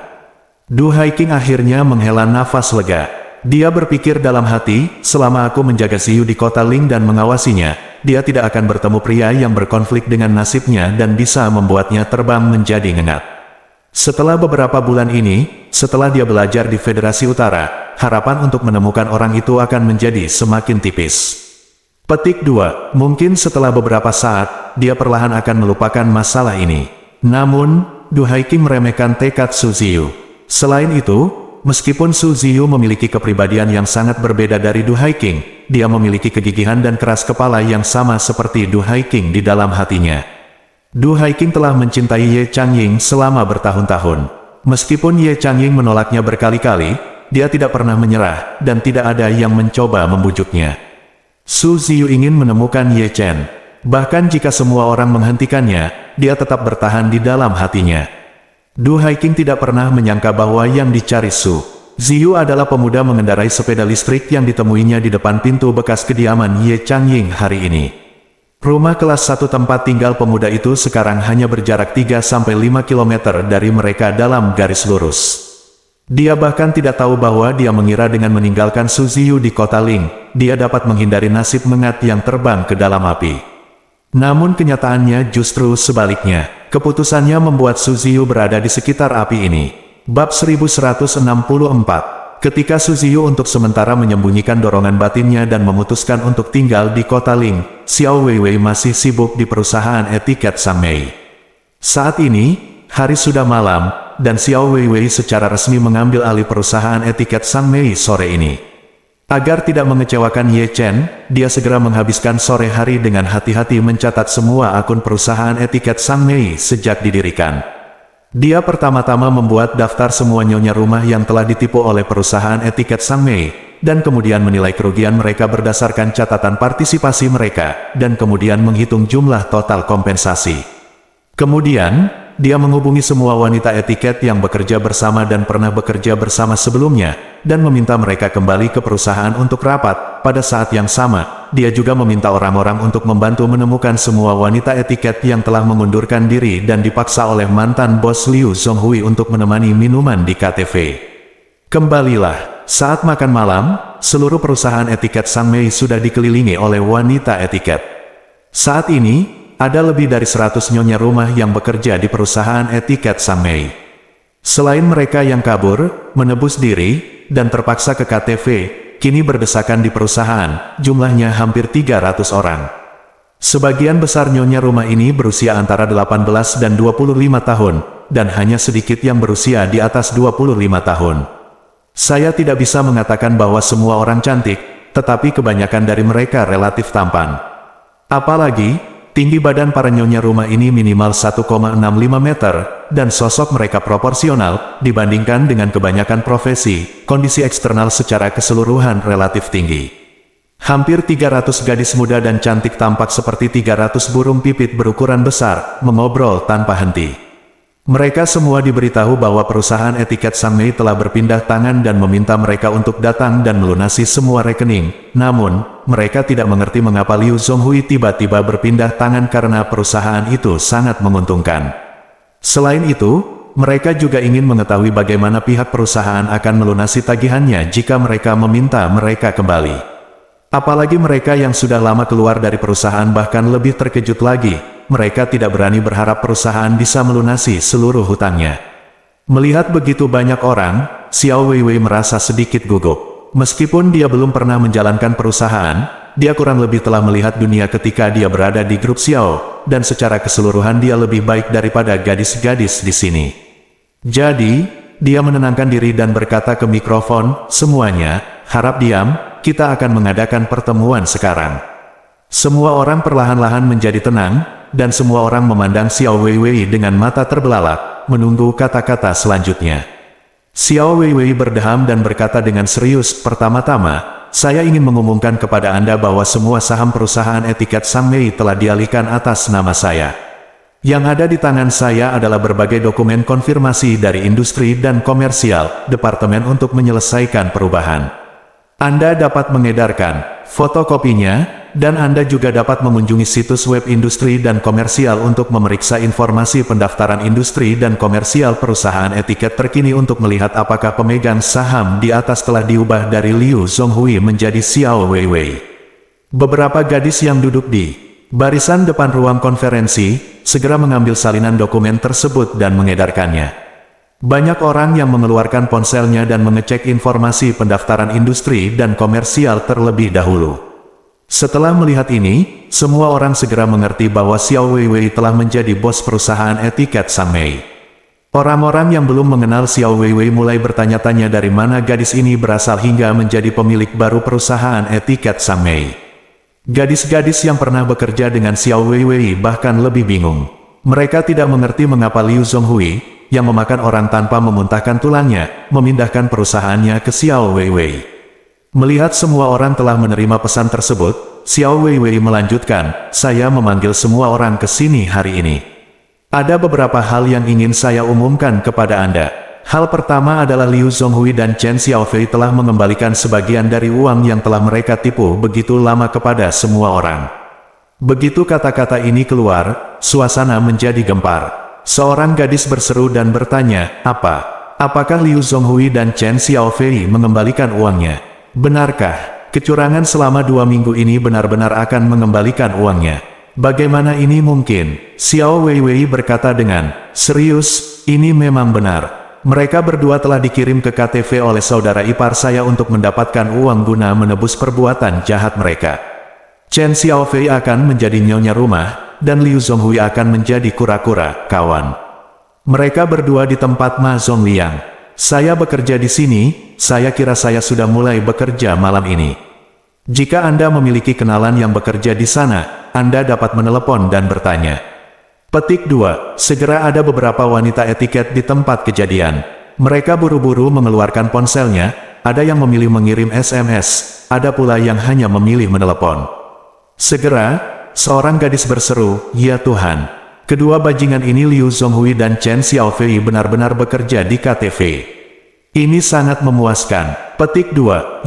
Du Haiking akhirnya menghela nafas lega. Dia berpikir dalam hati, selama aku menjaga Ziyu di kota Ling dan mengawasinya, dia tidak akan bertemu pria yang berkonflik dengan nasibnya dan bisa membuatnya terbang menjadi ngengat. Setelah beberapa bulan ini, setelah dia belajar di Federasi Utara, harapan untuk menemukan orang itu akan menjadi semakin tipis. Petik 2. Mungkin setelah beberapa saat, dia perlahan akan melupakan masalah ini. Namun, Du Haiking meremehkan tekad Su Ziyu. Selain itu, meskipun Su Ziyu memiliki kepribadian yang sangat berbeda dari Du Haiking, dia memiliki kegigihan dan keras kepala yang sama seperti Du Haiking di dalam hatinya. Du Haiking telah mencintai Ye Changying selama bertahun-tahun. Meskipun Ye Changying menolaknya berkali-kali, dia tidak pernah menyerah, dan tidak ada yang mencoba membujuknya. Su Ziyu ingin menemukan Ye Chen. Bahkan jika semua orang menghentikannya, dia tetap bertahan di dalam hatinya. Du Haiking tidak pernah menyangka bahwa yang dicari Su Ziyu adalah pemuda mengendarai sepeda listrik yang ditemuinya di depan pintu bekas kediaman Ye Changying hari ini. Rumah kelas 1 tempat tinggal pemuda itu sekarang hanya berjarak 3-5 km dari mereka dalam garis lurus. Dia bahkan tidak tahu bahwa dia mengira dengan meninggalkan Su Ziyu di kota Ling, dia dapat menghindari nasib mengat yang terbang ke dalam api. Namun kenyataannya justru sebaliknya. Keputusannya membuat Su Ziyu berada di sekitar api ini. Bab 1164. Ketika Su Ziyu untuk sementara menyembunyikan dorongan batinnya dan memutuskan untuk tinggal di kota Ling, Xiao Weiwei masih sibuk di perusahaan etiket Sang Mei. Saat ini, hari sudah malam, dan Xiao Weiwei secara resmi mengambil alih perusahaan etiket Sang Mei sore ini. Agar tidak mengecewakan Ye Chen, dia segera menghabiskan sore hari dengan hati-hati mencatat semua akun perusahaan etiket Sang Mei sejak didirikan. Dia pertama-tama membuat daftar semua nyonya rumah yang telah ditipu oleh perusahaan etiket Sang Mei, dan kemudian menilai kerugian mereka berdasarkan catatan partisipasi mereka, dan kemudian menghitung jumlah total kompensasi. Kemudian, dia menghubungi semua wanita etiket yang bekerja bersama dan pernah bekerja bersama sebelumnya, dan meminta mereka kembali ke perusahaan untuk rapat. Pada saat yang sama, dia juga meminta orang-orang untuk membantu menemukan semua wanita etiket yang telah mengundurkan diri dan dipaksa oleh mantan bos Liu Zhonghui untuk menemani minuman di KTV. Kembalilah, saat makan malam, seluruh perusahaan etiket Sang Mei sudah dikelilingi oleh wanita etiket. Saat ini, ada lebih dari 100 nyonya rumah yang bekerja di perusahaan etiket Sang Mei. Selain mereka yang kabur, menebus diri, dan terpaksa ke KTV, kini berdesakan di perusahaan, jumlahnya hampir 300 orang. Sebagian besar nyonya rumah ini berusia antara 18 dan 25 tahun, dan hanya sedikit yang berusia di atas 25 tahun. Saya tidak bisa mengatakan bahwa semua orang cantik, tetapi kebanyakan dari mereka relatif tampan. Apalagi, tinggi badan para nyonya rumah ini minimal 1,65 meter, dan sosok mereka proporsional, dibandingkan dengan kebanyakan profesi, kondisi eksternal secara keseluruhan relatif tinggi. Hampir 300 gadis muda dan cantik tampak seperti 300 burung pipit berukuran besar, mengobrol tanpa henti. Mereka semua diberitahu bahwa perusahaan etiket Sang Mei telah berpindah tangan dan meminta mereka untuk datang dan melunasi semua rekening. Namun, mereka tidak mengerti mengapa Liu Zhonghui tiba-tiba berpindah tangan karena perusahaan itu sangat menguntungkan. Selain itu, mereka juga ingin mengetahui bagaimana pihak perusahaan akan melunasi tagihannya jika mereka meminta mereka kembali. Apalagi mereka yang sudah lama keluar dari perusahaan bahkan lebih terkejut lagi, mereka tidak berani berharap perusahaan bisa melunasi seluruh hutangnya. Melihat begitu banyak orang, Xiao Weiwei merasa sedikit gugup. Meskipun dia belum pernah menjalankan perusahaan, dia kurang lebih telah melihat dunia ketika dia berada di grup Xiao, dan secara keseluruhan dia lebih baik daripada gadis-gadis di sini. Jadi, dia menenangkan diri dan berkata ke mikrofon, "Semuanya, harap diam, kita akan mengadakan pertemuan sekarang." Semua orang perlahan-lahan menjadi tenang, dan semua orang memandang Xiao Weiwei dengan mata terbelalak, menunggu kata-kata selanjutnya. Xiao Weiwei berdeham dan berkata dengan serius, "Pertama-tama, saya ingin mengumumkan kepada Anda bahwa semua saham perusahaan etiket Sangmei telah dialihkan atas nama saya. Yang ada di tangan saya adalah berbagai dokumen konfirmasi dari industri dan komersial, departemen untuk menyelesaikan perubahan. Anda dapat mengedarkan fotokopinya, dan Anda juga dapat mengunjungi situs web industri dan komersial untuk memeriksa informasi pendaftaran industri dan komersial perusahaan etiket terkini untuk melihat apakah pemegang saham di atas telah diubah dari Liu Zhonghui menjadi Xiao Weiwei." Beberapa gadis yang duduk di barisan depan ruang konferensi segera mengambil salinan dokumen tersebut dan mengedarkannya. Banyak orang yang mengeluarkan ponselnya dan mengecek informasi pendaftaran industri dan komersial terlebih dahulu. Setelah melihat ini, semua orang segera mengerti bahwa Xiao Weiwei telah menjadi bos perusahaan etiket Sangmei. Orang-orang yang belum mengenal Xiao Weiwei mulai bertanya-tanya dari mana gadis ini berasal hingga menjadi pemilik baru perusahaan etiket Sangmei. Gadis-gadis yang pernah bekerja dengan Xiao Weiwei bahkan lebih bingung. Mereka tidak mengerti mengapa Liu Zhonghui, yang memakan orang tanpa memuntahkan tulangnya, memindahkan perusahaannya ke Xiao Weiwei. Melihat semua orang telah menerima pesan tersebut, Xiao Weiwei melanjutkan, "Saya memanggil semua orang ke sini hari ini. Ada beberapa hal yang ingin saya umumkan kepada Anda. Hal pertama adalah Liu Zhonghui dan Chen Xiaofei telah mengembalikan sebagian dari uang yang telah mereka tipu begitu lama kepada semua orang." Begitu kata-kata ini keluar, suasana menjadi gempar. Seorang gadis berseru dan bertanya, Apakah Liu Zhonghui dan Chen Xiaofei mengembalikan uangnya? Benarkah, kecurangan selama 2 minggu ini benar-benar akan mengembalikan uangnya? Bagaimana ini mungkin? Xiao Weiwei berkata dengan serius, "Ini memang benar. Mereka berdua telah dikirim ke KTV oleh saudara ipar saya untuk mendapatkan uang guna menebus perbuatan jahat mereka. Chen Xiaofei akan menjadi nyonya rumah, dan Liu Zhonghui akan menjadi kura-kura, kawan. Mereka berdua di tempat Ma Zongliang. Saya bekerja di sini, saya kira saya sudah mulai bekerja malam ini. Jika Anda memiliki kenalan yang bekerja di sana, Anda dapat menelepon dan bertanya." Petik 2. Segera ada beberapa wanita etiket di tempat kejadian. Mereka buru-buru mengeluarkan ponselnya, ada yang memilih mengirim SMS, ada pula yang hanya memilih menelepon. Segera, seorang gadis berseru, "Ya Tuhan. Kedua bajingan ini Liu Zhonghui dan Chen Xiaofei benar-benar bekerja di KTV. Ini sangat memuaskan." Petik 2.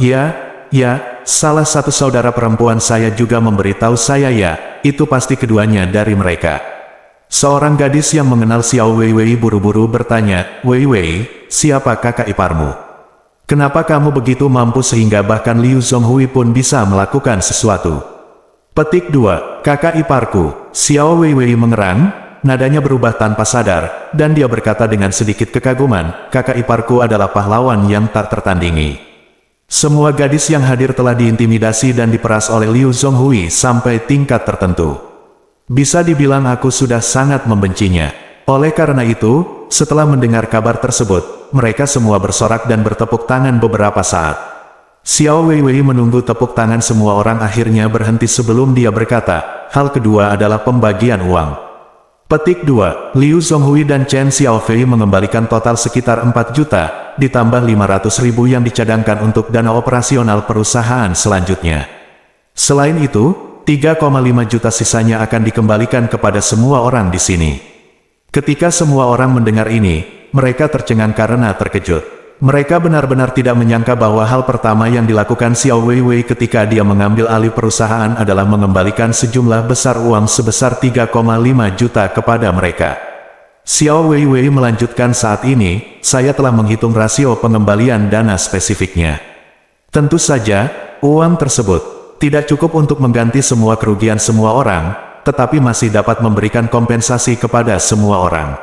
Ya, salah satu saudara perempuan saya juga memberitahu saya itu pasti keduanya dari mereka. Seorang gadis yang mengenal Xiao Weiwei buru-buru bertanya, "Weiwei, siapa kakak iparmu? Kenapa kamu begitu mampu sehingga bahkan Liu Zhonghui pun bisa melakukan sesuatu?" Petik 2. "Kakak iparku." Xiao Weiwei mengerang, nadanya berubah tanpa sadar, dan dia berkata dengan sedikit kekaguman, "Kakak iparku adalah pahlawan yang tak tertandingi." Semua gadis yang hadir telah diintimidasi dan diperas oleh Liu Zhonghui sampai tingkat tertentu. Bisa dibilang aku sudah sangat membencinya. Oleh karena itu, setelah mendengar kabar tersebut, mereka semua bersorak dan bertepuk tangan beberapa saat. Xiao Weiwei menunggu tepuk tangan semua orang akhirnya berhenti sebelum dia berkata, "Hal kedua adalah pembagian uang." Petik 2. Liu Zhonghui dan Chen Xiaofei mengembalikan total sekitar 4 juta, ditambah 500.000 yang dicadangkan untuk dana operasional perusahaan selanjutnya. Selain itu, 3,5 juta sisanya akan dikembalikan kepada semua orang di sini. Ketika semua orang mendengar ini, mereka tercengang karena terkejut. Mereka benar-benar tidak menyangka bahwa hal pertama yang dilakukan Xiao Weiwei ketika dia mengambil alih perusahaan adalah mengembalikan sejumlah besar uang sebesar 3,5 juta kepada mereka. Xiao Weiwei melanjutkan, "Saat ini, saya telah menghitung rasio pengembalian dana spesifiknya. Tentu saja, uang tersebut tidak cukup untuk mengganti semua kerugian semua orang, tetapi masih dapat memberikan kompensasi kepada semua orang.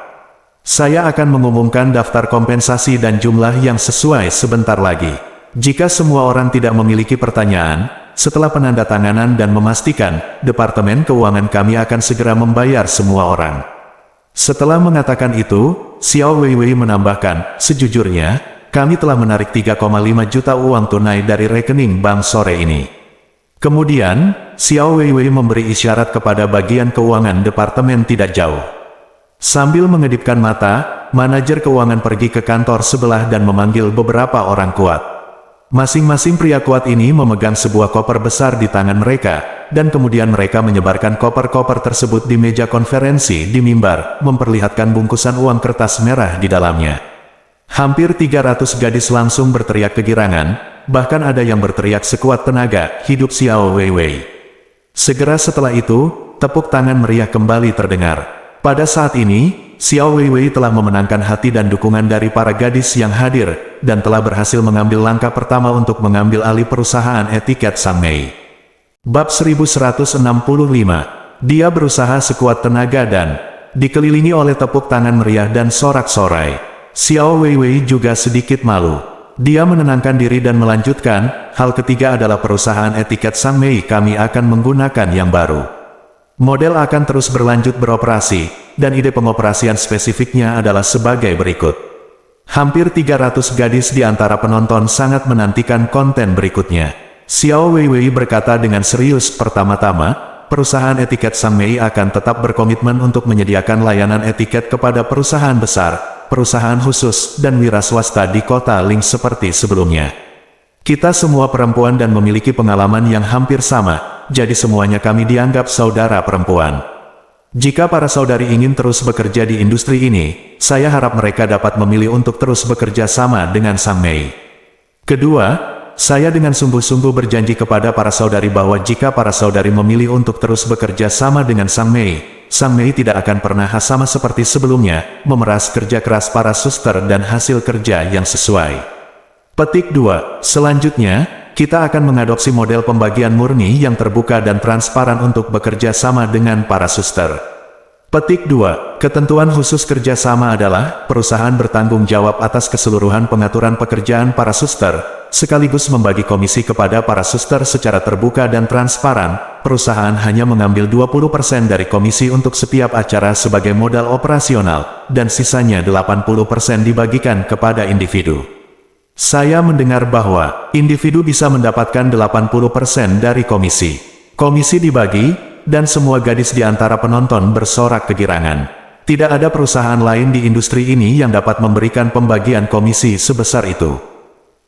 Saya akan mengumumkan daftar kompensasi dan jumlah yang sesuai sebentar lagi. Jika semua orang tidak memiliki pertanyaan, setelah penandatanganan dan memastikan, Departemen Keuangan kami akan segera membayar semua orang. Setelah mengatakan itu, Xiao Weiwei menambahkan, sejujurnya, kami telah menarik 3,5 juta uang tunai dari rekening bank sore ini. Kemudian, Xiao Weiwei memberi isyarat kepada bagian keuangan departemen tidak jauh. Sambil mengedipkan mata, manajer keuangan pergi ke kantor sebelah dan memanggil beberapa orang kuat. Masing-masing pria kuat ini memegang sebuah koper besar di tangan mereka, dan kemudian mereka menyebarkan koper-koper tersebut di meja konferensi di mimbar, memperlihatkan bungkusan uang kertas merah di dalamnya. Hampir 300 gadis langsung berteriak kegirangan, bahkan ada yang berteriak sekuat tenaga, hidup Xiao Weiwei. Segera setelah itu, tepuk tangan meriah kembali terdengar. Pada saat ini, Xiao Weiwei telah memenangkan hati dan dukungan dari para gadis yang hadir, dan telah berhasil mengambil langkah pertama untuk mengambil alih perusahaan etiket Sang Mei. Bab 1165, dia berusaha sekuat tenaga dan dikelilingi oleh tepuk tangan meriah dan sorak-sorai. Xiao Weiwei juga sedikit malu. Dia menenangkan diri dan melanjutkan, hal ketiga adalah perusahaan etiket Sang Mei kami akan menggunakan yang baru. Model akan terus berlanjut beroperasi, dan ide pengoperasian spesifiknya adalah sebagai berikut. Hampir 300 gadis di antara penonton sangat menantikan konten berikutnya. Xiao Weiwei berkata dengan serius, pertama-tama, perusahaan etiket Sang Mei akan tetap berkomitmen untuk menyediakan layanan etiket kepada perusahaan besar, perusahaan khusus, dan wira swasta di kota Ling seperti sebelumnya. Kita semua perempuan dan memiliki pengalaman yang hampir sama, jadi semuanya kami dianggap saudara perempuan. Jika para saudari ingin terus bekerja di industri ini, saya harap mereka dapat memilih untuk terus bekerja sama dengan Sang Mei. Kedua, saya dengan sungguh-sungguh berjanji kepada para saudari bahwa jika para saudari memilih untuk terus bekerja sama dengan Sang Mei tidak akan pernah sama seperti sebelumnya, memeras kerja keras para suster dan hasil kerja yang sesuai. Petik 2. Selanjutnya, kita akan mengadopsi model pembagian murni yang terbuka dan transparan untuk bekerja sama dengan para suster. Petik 2. Ketentuan khusus kerjasama adalah, perusahaan bertanggung jawab atas keseluruhan pengaturan pekerjaan para suster, sekaligus membagi komisi kepada para suster secara terbuka dan transparan. Perusahaan hanya mengambil 20% dari komisi untuk setiap acara sebagai modal operasional, dan sisanya 80% dibagikan kepada individu. Saya mendengar bahwa individu bisa mendapatkan 80% dari komisi. Komisi dibagi, dan semua gadis di antara penonton bersorak kegirangan. Tidak ada perusahaan lain di industri ini yang dapat memberikan pembagian komisi sebesar itu.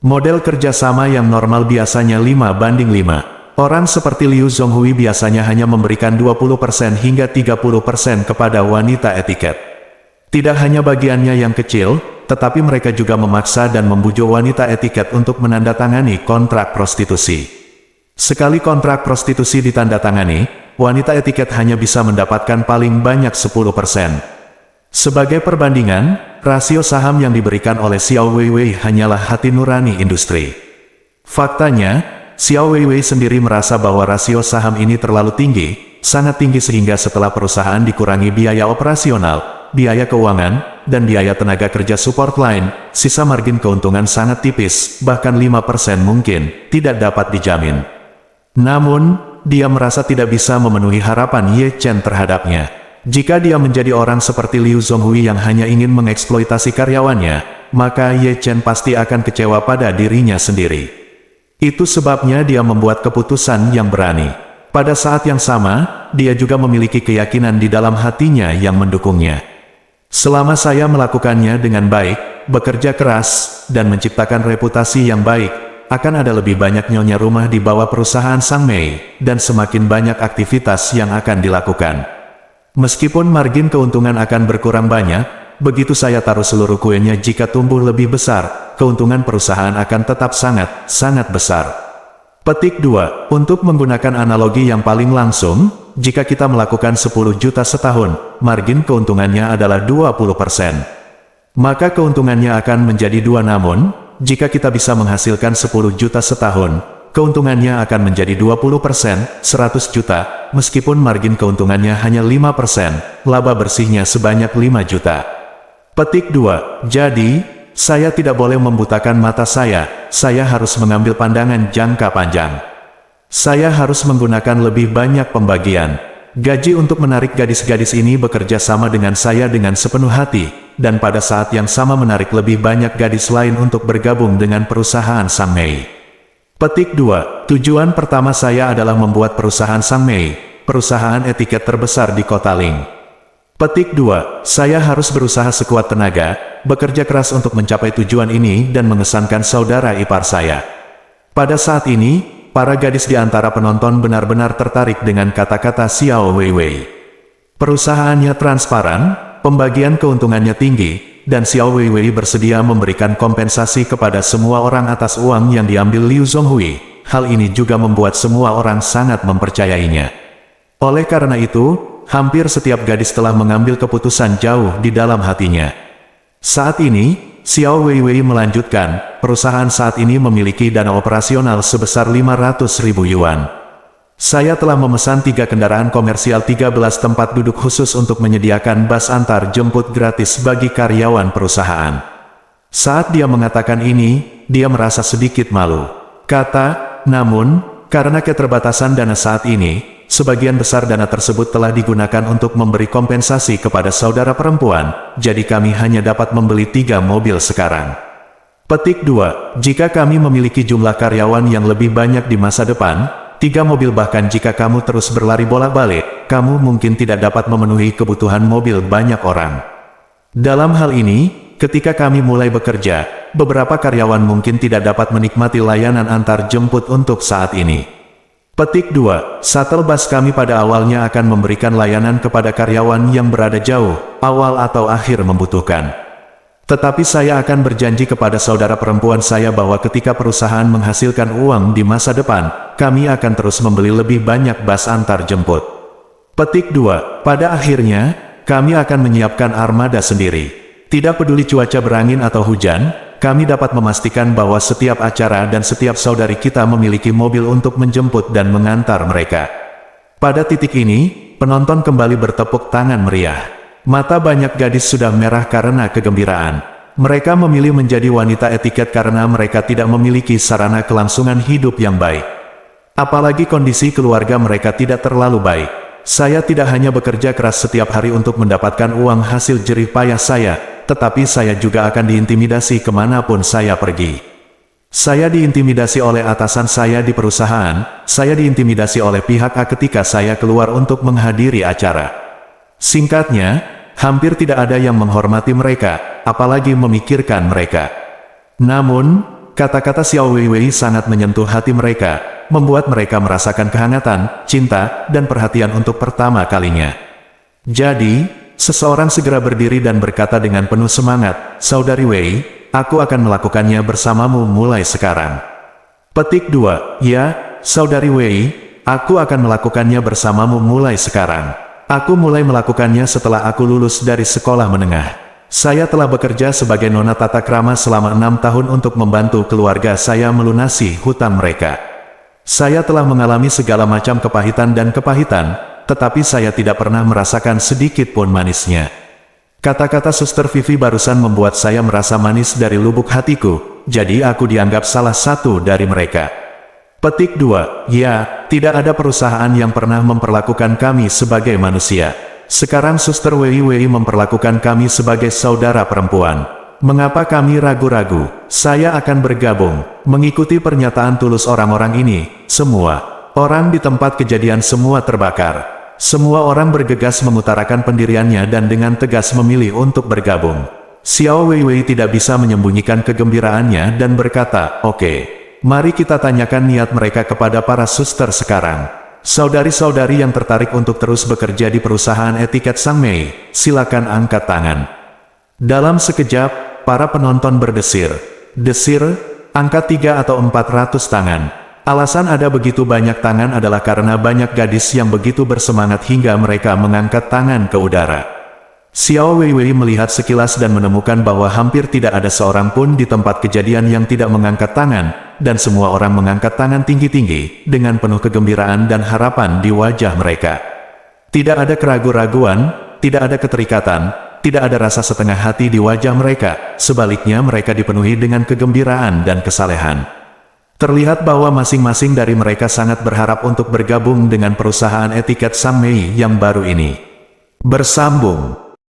Model kerjasama yang normal biasanya 5:5. Orang seperti Liu Zhonghui biasanya hanya memberikan 20% hingga 30% kepada wanita etiket. Tidak hanya bagiannya yang kecil, tetapi mereka juga memaksa dan membujuk wanita etiket untuk menandatangani kontrak prostitusi. Sekali kontrak prostitusi ditandatangani, wanita etiket hanya bisa mendapatkan paling banyak 10%. Sebagai perbandingan, rasio saham yang diberikan oleh Xiao Weiwei hanyalah hati nurani industri. Faktanya, Xiao Weiwei sendiri merasa bahwa rasio saham ini terlalu tinggi, sangat tinggi sehingga setelah perusahaan dikurangi biaya operasional, biaya keuangan, dan biaya tenaga kerja support line, sisa margin keuntungan sangat tipis, bahkan 5% mungkin, tidak dapat dijamin. Namun, dia merasa tidak bisa memenuhi harapan Ye Chen terhadapnya. Jika dia menjadi orang seperti Liu Zhonghui yang hanya ingin mengeksploitasi karyawannya, maka Ye Chen pasti akan kecewa pada dirinya sendiri. Itu sebabnya dia membuat keputusan yang berani. Pada saat yang sama, dia juga memiliki keyakinan di dalam hatinya yang mendukungnya. Selama saya melakukannya dengan baik, bekerja keras, dan menciptakan reputasi yang baik, akan ada lebih banyak nyonya rumah di bawah perusahaan Sang Mei, dan semakin banyak aktivitas yang akan dilakukan. Meskipun margin keuntungan akan berkurang banyak, begitu saya taruh seluruh kuenya jika tumbuh lebih besar, keuntungan perusahaan akan tetap sangat besar. Petik 2. Untuk menggunakan analogi yang paling langsung, jika kita melakukan 10 juta setahun, margin keuntungannya adalah 20%. Maka keuntungannya akan menjadi 2, namun, jika kita bisa menghasilkan 10 juta setahun, keuntungannya akan menjadi 20%, 100 juta, meskipun margin keuntungannya hanya 5%, laba bersihnya sebanyak 5 juta. Petik 2. Jadi, saya tidak boleh membutakan mata saya harus mengambil pandangan jangka panjang. Saya harus menggunakan lebih banyak pembagian. Gaji untuk menarik gadis-gadis ini bekerja sama dengan saya dengan sepenuh hati, dan pada saat yang sama menarik lebih banyak gadis lain untuk bergabung dengan perusahaan Sang Mei. Petik 2. Tujuan pertama saya adalah membuat perusahaan Sang Mei, perusahaan etiket terbesar di kota Ling. Petik 2. Saya harus berusaha sekuat tenaga, bekerja keras untuk mencapai tujuan ini dan mengesankan saudara ipar saya. Pada saat ini, para gadis di antara penonton benar-benar tertarik dengan kata-kata Xiao Weiwei. Perusahaannya transparan, pembagian keuntungannya tinggi, dan Xiao Weiwei bersedia memberikan kompensasi kepada semua orang atas uang yang diambil Liu Zhonghui. Hal ini juga membuat semua orang sangat mempercayainya. Oleh karena itu, hampir setiap gadis telah mengambil keputusan jauh di dalam hatinya. Saat ini, Xiao Weiwei melanjutkan, perusahaan saat ini memiliki dana operasional sebesar 500.000 yuan. Saya telah memesan 3 kendaraan komersial 13 tempat duduk khusus untuk menyediakan bus antar jemput gratis bagi karyawan perusahaan. Saat dia mengatakan ini, dia merasa sedikit malu. Namun, karena keterbatasan dana saat ini, sebagian besar dana tersebut telah digunakan untuk memberi kompensasi kepada saudara perempuan, jadi kami hanya dapat membeli 3 mobil sekarang. Petik 2. Jika kami memiliki jumlah karyawan yang lebih banyak di masa depan, 3 mobil bahkan jika kamu terus berlari bolak-balik, kamu mungkin tidak dapat memenuhi kebutuhan mobil banyak orang. Dalam hal ini, ketika kami mulai bekerja, beberapa karyawan mungkin tidak dapat menikmati layanan antar jemput untuk saat ini. Petik 2. Shuttle bus kami pada awalnya akan memberikan layanan kepada karyawan yang berada jauh, awal atau akhir membutuhkan. Tetapi saya akan berjanji kepada saudara perempuan saya bahwa ketika perusahaan menghasilkan uang di masa depan, kami akan terus membeli lebih banyak bus antar jemput. Petik 2. Pada akhirnya, kami akan menyiapkan armada sendiri. Tidak peduli cuaca berangin atau hujan, kami dapat memastikan bahwa setiap acara dan setiap saudari kita memiliki mobil untuk menjemput dan mengantar mereka. Pada titik ini, penonton kembali bertepuk tangan meriah. Mata banyak gadis sudah merah karena kegembiraan. Mereka memilih menjadi wanita etiket karena mereka tidak memiliki sarana kelangsungan hidup yang baik. Apalagi kondisi keluarga mereka tidak terlalu baik. Saya tidak hanya bekerja keras setiap hari untuk mendapatkan uang hasil jerih payah saya, tetapi saya juga akan diintimidasi kemanapun saya pergi. Saya diintimidasi oleh atasan saya di perusahaan, saya diintimidasi oleh pihak A ketika saya keluar untuk menghadiri acara. Singkatnya, hampir tidak ada yang menghormati mereka, apalagi memikirkan mereka. Namun, kata-kata Xiao Weiwei sangat menyentuh hati mereka, membuat mereka merasakan kehangatan, cinta, dan perhatian untuk pertama kalinya. Jadi, seseorang segera berdiri dan berkata dengan penuh semangat, "Saudari Wei, aku akan melakukannya bersamamu mulai sekarang." Petik 2. Ya, Saudari Wei, aku akan melakukannya bersamamu mulai sekarang. Aku mulai melakukannya setelah aku lulus dari sekolah menengah. Saya telah bekerja sebagai nona tata krama selama 6 tahun untuk membantu keluarga saya melunasi hutang mereka. Saya telah mengalami segala macam kepahitan dan kepahitan, tetapi saya tidak pernah merasakan sedikit pun manisnya. Kata-kata Suster Vivi barusan membuat saya merasa manis dari lubuk hatiku, jadi aku dianggap salah satu dari mereka. Petik 2. Ya, tidak ada perusahaan yang pernah memperlakukan kami sebagai manusia. Sekarang Suster Weiwei memperlakukan kami sebagai saudara perempuan. Mengapa kami ragu-ragu? Saya akan bergabung, mengikuti pernyataan tulus orang-orang ini. Semua orang di tempat kejadian semua terbakar. Semua orang bergegas mengutarakan pendiriannya dan dengan tegas memilih untuk bergabung. Xiao Weiwei tidak bisa menyembunyikan kegembiraannya dan berkata, "Oke, mari kita tanyakan niat mereka kepada para suster sekarang. Saudari-saudari yang tertarik untuk terus bekerja di perusahaan etiket Sang Mei, silakan angkat tangan." Dalam sekejap, para penonton berdesir. Desir, angkat 3 atau 400 tangan. Alasan ada begitu banyak tangan adalah karena banyak gadis yang begitu bersemangat hingga mereka mengangkat tangan ke udara. Xiao Weiwei melihat sekilas dan menemukan bahwa hampir tidak ada seorang pun di tempat kejadian yang tidak mengangkat tangan, dan semua orang mengangkat tangan tinggi-tinggi, dengan penuh kegembiraan dan harapan di wajah mereka. Tidak ada keraguan-raguan, tidak ada keterikatan, tidak ada rasa setengah hati di wajah mereka, sebaliknya mereka dipenuhi dengan kegembiraan dan kesalehan. Terlihat bahwa masing-masing dari mereka sangat berharap untuk bergabung dengan perusahaan etiket Sang Mei yang baru ini. Bersambung.